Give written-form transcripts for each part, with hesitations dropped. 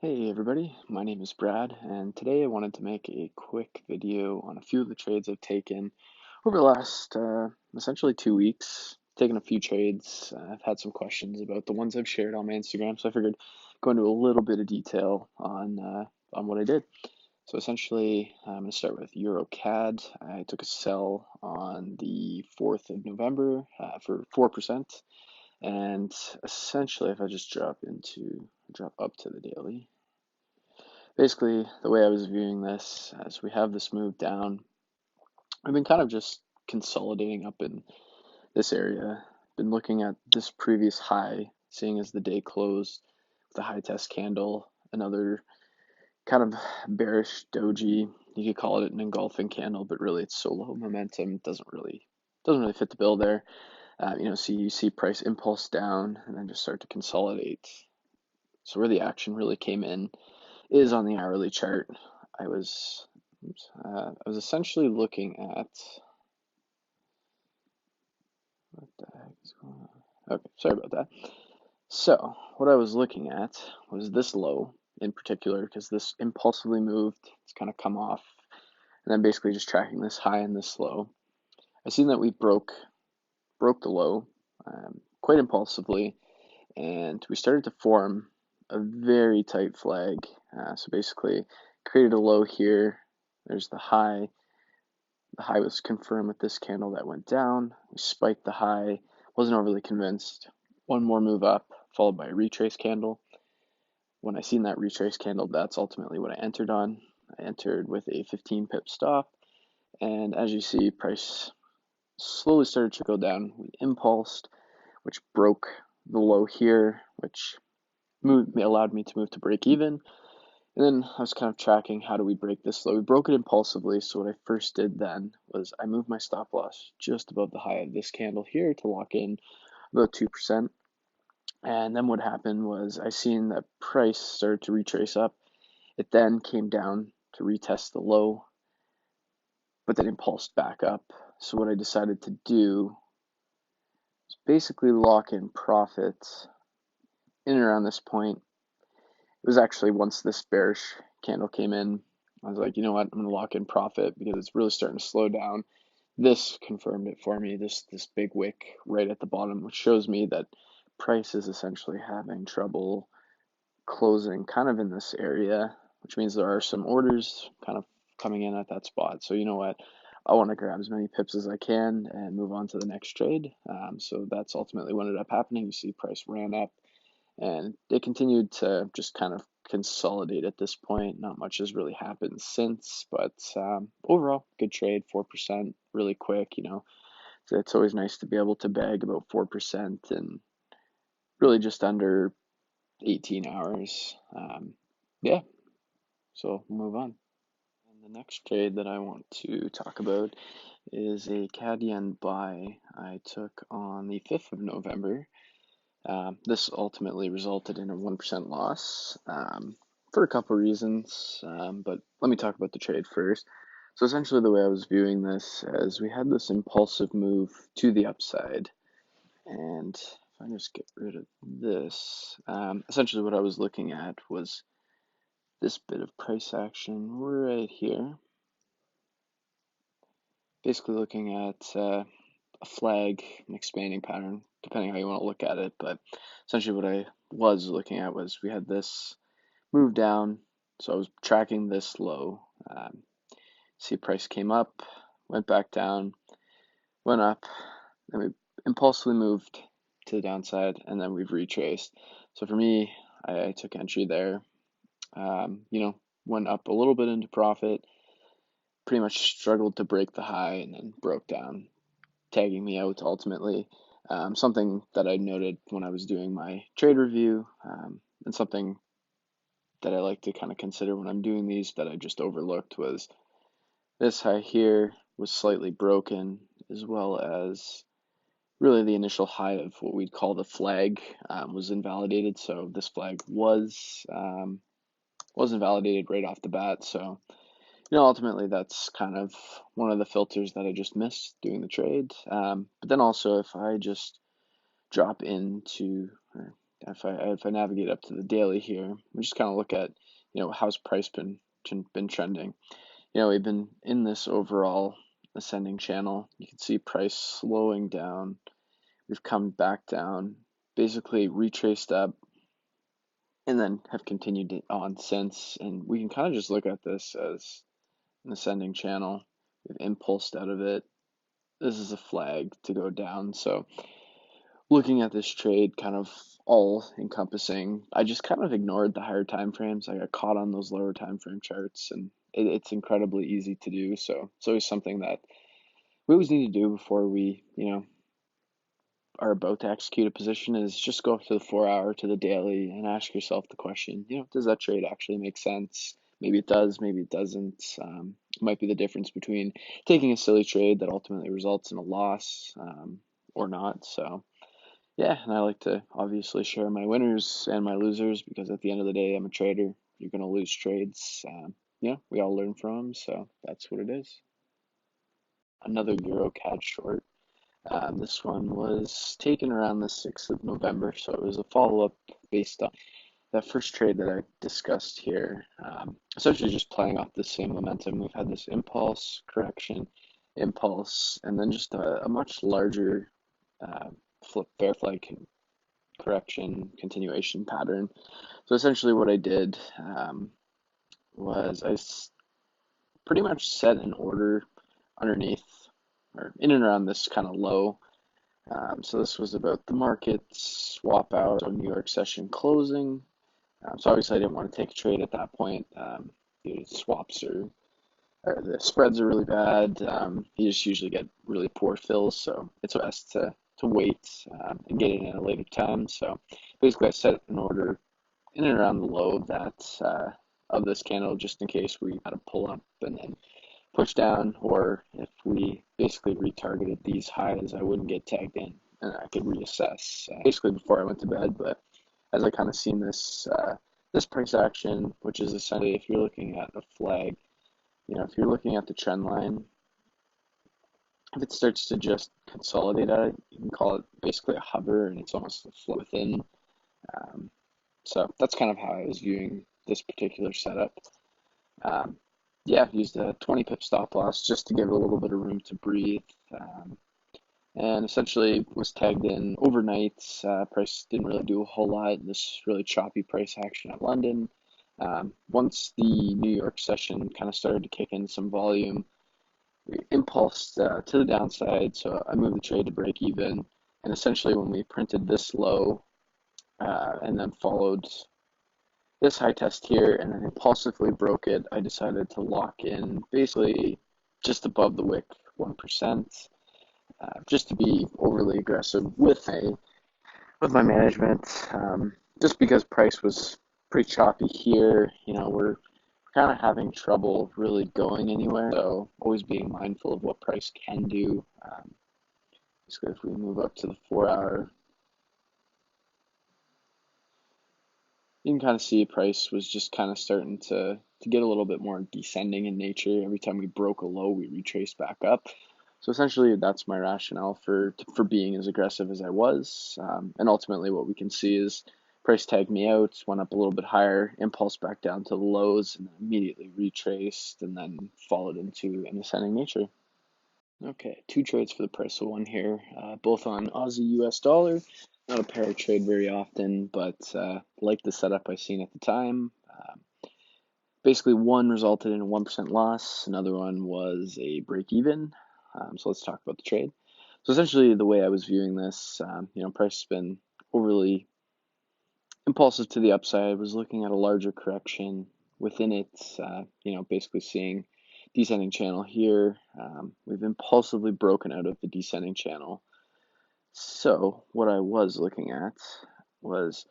Hey everybody, my name is Brad, and today I wanted to make a quick video on a few of the trades I've taken over the last essentially 2 weeks. Taken a few trades. I've had some questions about the ones I've shared on my Instagram, so I figured go into a little bit of detail on what I did. So essentially, I'm going to start with EURCAD. I took a sell on the 4th of November for 4%, and essentially, if I just drop up to the daily. Basically, the way I was viewing this, as we have this move down, I've been kind of just consolidating up in this area. Been looking at this previous high, seeing as the day closed with a high test candle, another kind of bearish doji. You could call it an engulfing candle, but really it's so low momentum, doesn't really fit the bill there. So you see price impulse down and then just start to consolidate. So where the action really came in is on the hourly chart. I was essentially looking at what the heck is going on. Okay, sorry about that. So what I was looking at was this low in particular because this impulsively moved. It's kind of come off, and then basically just tracking this high and this low. I seen that we broke the low quite impulsively, and we started to form a very tight flag. So basically, created a low here. There's the high. The high was confirmed with this candle that went down. We spiked the high. Wasn't overly convinced. One more move up, followed by a retrace candle. When I seen that retrace candle, that's ultimately what I entered on. I entered with a 15 pip stop, and as you see, price slowly started to go down. We impulsed, which broke the low here, which allowed me to move to break even. And then I was kind of tracking how do we break this low. We broke it impulsively, so what I first did then was I moved my stop loss just above the high of this candle here to lock in about 2%. And then what happened was I seen that price started to retrace up. It then came down to retest the low, but then impulsed back up. So what I decided to do is basically lock in profits in and around this point. It was actually once this bearish candle came in, I was like, you know what, I'm going to lock in profit because it's really starting to slow down. This confirmed it for me, this big wick right at the bottom, which shows me that price is essentially having trouble closing kind of in this area, which means there are some orders kind of coming in at that spot. So you know what, I want to grab as many pips as I can and move on to the next trade. So that's ultimately what ended up happening. You see price ran up and they continued to just kind of consolidate at this point. Not much has really happened since, but overall, good trade, 4%, really quick. So it's always nice to be able to bag about 4% in really just under 18 hours. Yeah, so we'll move on. And the next trade that I want to talk about is a CAD JPY I took on the 5th of November. This ultimately resulted in a 1% loss for a couple reasons, but let me talk about the trade first. So essentially the way I was viewing this is we had this impulsive move to the upside, and if I just get rid of this, essentially what I was looking at was this bit of price action right here. Basically looking at a flag, an expanding pattern, depending how you want to look at it. But essentially what I was looking at was we had this move down. So I was tracking this low. See price came up, went back down, went up, then we impulsively moved to the downside, and then we've retraced. So for me, I took entry there. Went up a little bit into profit, pretty much struggled to break the high and then broke down, tagging me out ultimately. Something that I noted when I was doing my trade review, and something that I like to kind of consider when I'm doing these that I just overlooked was this high here was slightly broken, as well as really the initial high of what we'd call the flag was invalidated. So this flag was invalidated right off the bat. So ultimately that's kind of one of the filters that I just missed doing the trade. But then also if I just drop into, or if I navigate up to the daily here, we just kind of look at, how's price been trending. We've been in this overall ascending channel. You can see price slowing down. We've come back down, basically retraced up, and then have continued on since. And we can kind of just look at this as an ascending channel. We've impulsed out of it. This is a flag to go down. So looking at this trade kind of all encompassing, I just kind of ignored the higher time frames. I got caught on those lower time frame charts, and it's incredibly easy to do. So it's always something that we always need to do before we, are about to execute a position, is just go up to the 4 hour, to the daily, and ask yourself the question, does that trade actually make sense? Maybe it does, maybe it doesn't. It might be the difference between taking a silly trade that ultimately results in a loss or not. So yeah, and I like to obviously share my winners and my losers, because at the end of the day, I'm a trader. You're going to lose trades. We all learn from them, so that's what it is. Another EURCAD short. This one was taken around the 6th of November, so it was a follow-up based on that first trade that I discussed here. Essentially just playing off the same momentum. We've had this impulse, correction, impulse, and then just a much larger bear flag correction continuation pattern. So essentially what I did was I pretty much set an order underneath, or in and around this kind of low. So this was about the market swap out, so New York session closing. So obviously I didn't want to take a trade at that point. The swaps or the spreads are really bad. You just usually get really poor fills, so it's best to wait and get in at a later time. So basically I set an order in and around the low of that of this candle, just in case we had a pull up and then push down, or if we basically retargeted these highs, I wouldn't get tagged in and I could reassess basically before I went to bed. But as I kind of seen this this price action, which is essentially, if you're looking at a flag, if you're looking at the trend line, if it starts to just consolidate at it, you can call it basically a hover, and it's almost a flow within. So that's kind of how I was viewing this particular setup. Yeah, used a 20 pip stop loss just to give it a little bit of room to breathe. And essentially was tagged in overnight. Price didn't really do a whole lot. This really choppy price action at London. Once the New York session kind of started to kick in some volume, we impulsed to the downside. So I moved the trade to break even. And essentially when we printed this low and then followed this high test here and then impulsively broke it, I decided to lock in basically just above the wick 1%, just to be overly aggressive with my management, just because price was pretty choppy here. We're kind of having trouble really going anywhere, so always being mindful of what price can do. Basically, if we move up to the 4 hour, you can kind of see price was just kind of starting to get a little bit more descending in nature. Every time we broke a low, we retraced back up. So essentially, that's my rationale for being as aggressive as I was. And ultimately, what we can see is price tagged me out, went up a little bit higher, impulse back down to the lows, and then immediately retraced, and then followed into an ascending nature. Okay, two trades for the price of one here, both on Aussie US dollar. Not a pair I trade very often, but like the setup I seen at the time. Basically, one resulted in a 1% loss. Another one was a break even. So let's talk about the trade. So essentially, the way I was viewing this, price has been overly impulsive to the upside. I was looking at a larger correction within it. Basically seeing descending channel here. We've impulsively broken out of the descending channel. So what I was looking at was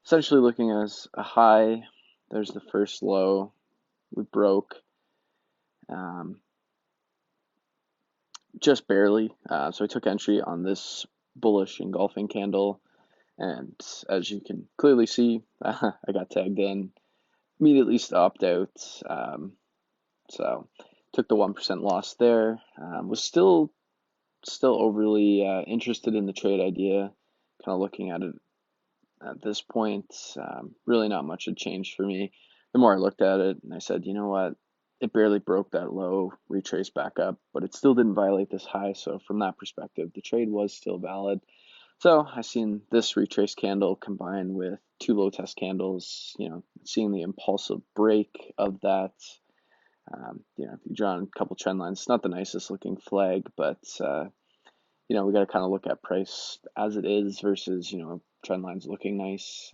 essentially looking as a high. There's the first low. We broke just barely. So I took entry on this bullish engulfing candle. And as you can clearly see, I got tagged in, immediately stopped out. So took the 1% loss there. Was still overly interested in the trade idea, kind of looking at it at this point, really not much had changed for me. The more I looked at it, and I said, you know what, it barely broke that low, retraced back up, but it still didn't violate this high. So from that perspective, the trade was still valid. So I seen this retrace candle combined with two low test candles, seeing the impulsive break of that. If you draw on a couple trend lines, it's not the nicest looking flag, but we got to kind of look at price as it is versus, trend lines looking nice.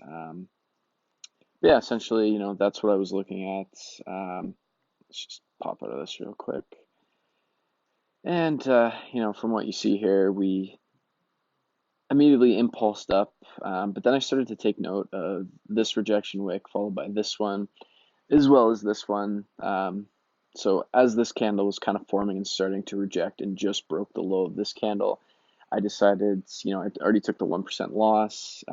Yeah, essentially, that's what I was looking at. Let's just pop out of this real quick. And, from what you see here, we immediately impulsed up, but then I started to take note of this rejection wick followed by this one, as well as this one. So as this candle was kind of forming and starting to reject and just broke the low of this candle, I decided, I already took the 1% loss.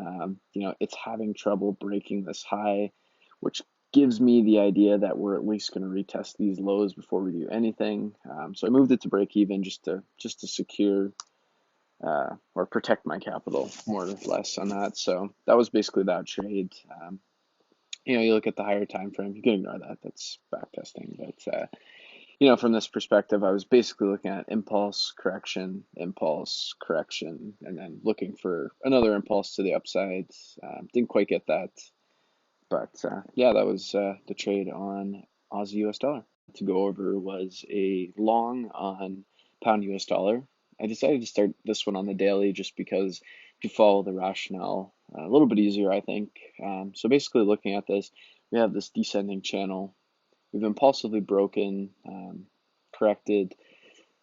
It's having trouble breaking this high, which gives me the idea that we're at least going to retest these lows before we do anything. So I moved it to break even just to secure or protect my capital more or less on that. So that was basically that trade. You look at the higher time frame, you can ignore that. That's back testing. But from this perspective, I was basically looking at impulse, correction, and then looking for another impulse to the upside. Didn't quite get that. But yeah, that was the trade on Aussie US dollar. To go over was a long on pound US dollar. I decided to start this one on the daily just because if you follow the rationale, a little bit easier, I think. So basically, looking at this, we have this descending channel. We've impulsively broken, corrected,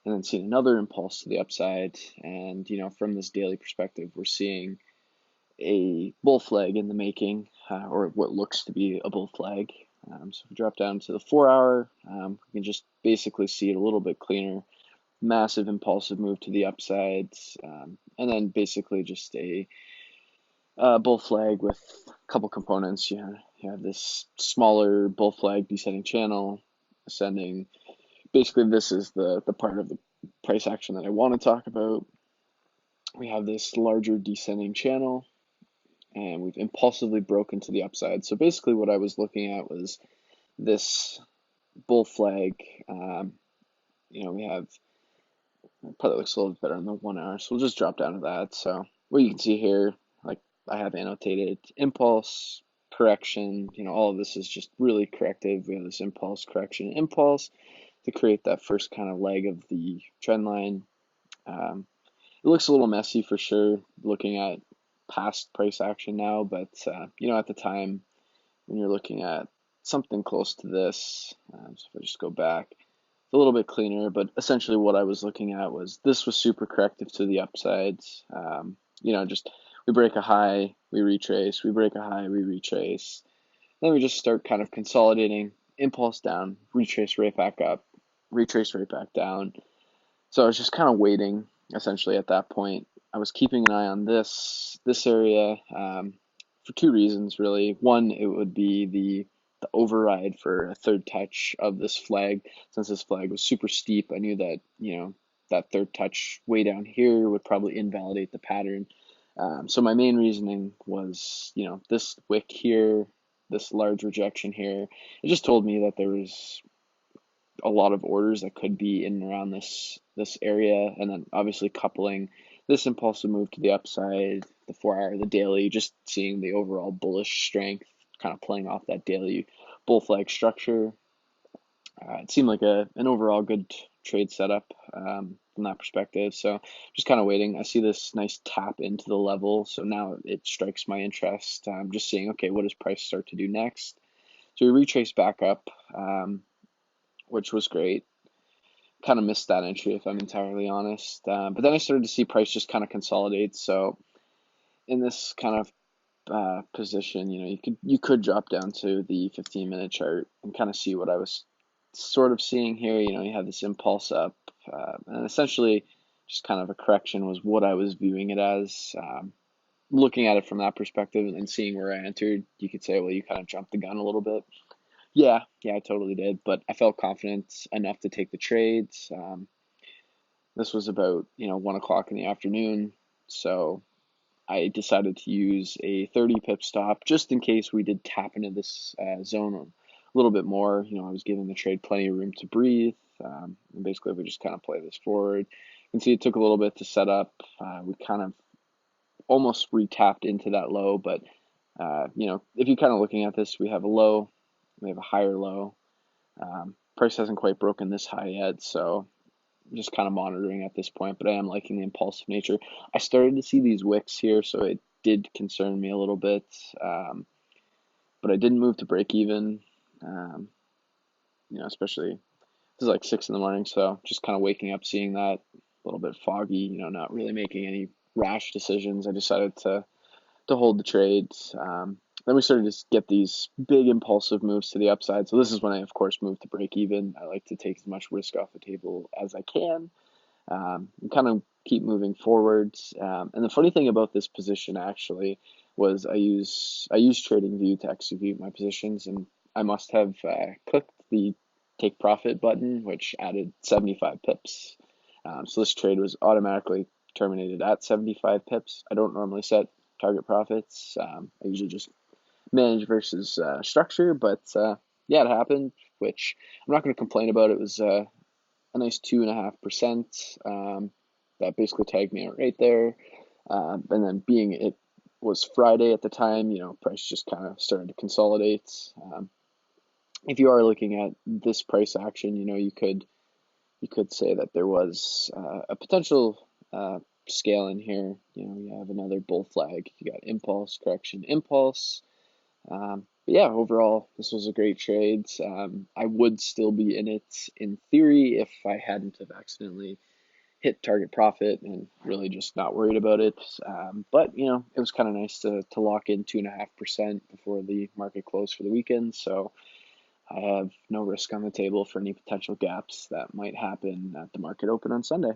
and then seen another impulse to the upside. And from this daily perspective, we're seeing a bull flag in the making, or what looks to be a bull flag. So if we drop down to the 4-hour, we can just basically see it a little bit cleaner. Massive impulsive move to the upside, and then basically just a bull flag with a couple components. You have this smaller bull flag descending channel, ascending. Basically, this is the part of the price action that I want to talk about. We have this larger descending channel, and we've impulsively broken to the upside. So basically what I was looking at was this bull flag. We have, probably looks a little bit better on the 1-hour, so we'll just drop down to that. So what you can see here, like I have annotated impulse, correction, all of this is just really corrective. We have this impulse, correction, impulse to create that first kind of leg of the trend line. It looks a little messy for sure looking at past price action now, but at the time when you're looking at something close to this, so if I just go back, it's a little bit cleaner, but essentially what I was looking at was this was super corrective to the upsides. Just we break a high, we retrace, we break a high, we retrace. Then we just start kind of consolidating, impulse down, retrace right back up, retrace right back down. So I was just kind of waiting essentially at that point. I was keeping an eye on this area for two reasons, really. One, it would be the override for a third touch of this flag. Since this flag was super steep, I knew that, that third touch way down here would probably invalidate the pattern. So my main reasoning was, this wick here, this large rejection here, it just told me that there was a lot of orders that could be in and around this area, and then obviously coupling this impulsive move to the upside, the 4-hour, the daily, just seeing the overall bullish strength kind of playing off that daily bull flag structure. It seemed like an overall good trade setup from that perspective. So just kind of waiting. I see this nice tap into the level, so now it strikes my interest. Just seeing, okay, what does price start to do next? So we retrace back up, which was great. Kind of missed that entry, if I'm entirely honest. But then I started to see price just kind of consolidate. So in this kind of position, you could drop down to the 15-minute chart and kind of see what I was sort of seeing here. You have this impulse up, and essentially just kind of a correction was what I was viewing it as. Looking at it from that perspective and seeing where I entered, you could say, well, you kind of jumped the gun a little bit. Yeah, I totally did, but I felt confident enough to take the trades. This was about 1 o'clock in the afternoon, so I decided to use a 30 pip stop just in case we did tap into this zone a little bit more. You know, I was giving the trade plenty of room to breathe. And basically, we just kind of play this forward. You can see it took a little bit to set up. We kind of almost re-tapped into that low, but you know, if you're kind of looking at this, we have a low, we have a higher low. Price hasn't quite broken this high yet, so I'm just kind of monitoring at this point, but I am liking the impulsive nature. I started to see these wicks here, so it did concern me a little bit, but I didn't move to break even, you know, especially this is like 6 in the morning, so just kind of waking up, seeing that a little bit foggy, you know, not really making any rash decisions. I decided to hold the trades. Then we started to get these big impulsive moves to the upside. So this is when I, of course, moved to break even. I like to take as much risk off the table as I can, and kind of keep moving forwards. And the funny thing about this position actually was I use TradingView to execute my positions, and I must have clicked the take profit button, which added 75 pips. So this trade was automatically terminated at 75 pips. I don't normally set target profits. I usually just manage versus structure, but yeah, it happened, which I'm not going to complain about. It was a nice 2.5%. That basically tagged me out right there. And then being it was Friday at the time, you know, price just kind of started to consolidate. If you are looking at this price action, you know, you could say that there was a potential scale in here. You know, you have another bull flag. You got impulse, correction, impulse. But yeah, overall, this was a great trade. I would still be in it in theory if I hadn't have accidentally hit target profit and really just not worried about it. But you know, it was kind of nice to lock in 2.5% before the market closed for the weekend. So I have no risk on the table for any potential gaps that might happen at the market open on Sunday.